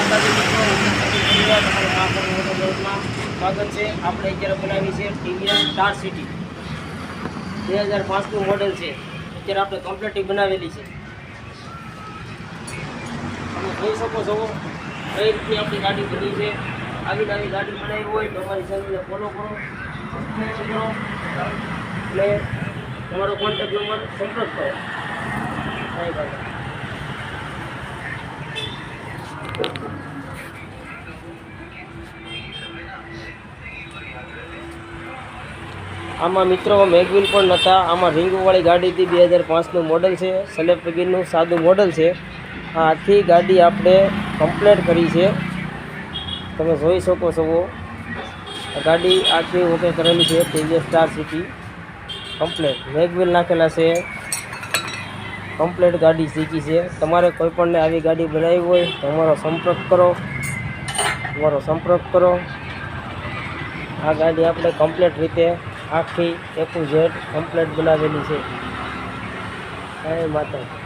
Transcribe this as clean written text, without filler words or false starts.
માતાજી મિત્રો, સ્વાગત છે। આપણે અત્યારે બનાવી છે ટીવીએસ સ્ટાર સિટી 2005નું મોડેલ છે। અત્યારે આપણે કમ્પ્લીટ બનાવેલી છે। તમે જોઈ શકો છો કઈ રીતની આપણી ગાડી બની છે। આવી નવી ગાડી બનાવી હોય તો અમારી ચેનલને ફોલો કરો, સબસ્ક્રાઈબ કરો અને તમારો કોન્ટેક્ટ નંબર સંપર્ક કરો। આમાં મિત્રો મેગવિલ પણ નહોતા, આમાં રિંગવાળી ગાડી હતી। 2005નું મોડલ છે, સ્લેપ વેગનનું સાદું મોડલ છે। આ આખી ગાડી આપણે કમ્પ્લીટ કરી છે। તમે જોઈ શકો છો આ ગાડી આખી ઓકે કરેલી છે। ટીવીએસ સ્ટાર સિટી કમ્પ્લીટ મેગવિલ નાખેલા છે, કમ્પ્લીટ ગાડી શીખી છે। તમારે કોઈપણને આવી ગાડી બનાવી હોય તો અમારો સંપર્ક કરો। આ ગાડી આપણે કમ્પ્લીટ રીતે આખી A to Z કમ્પ્લીટ બનાવેલી છે। જય માતા।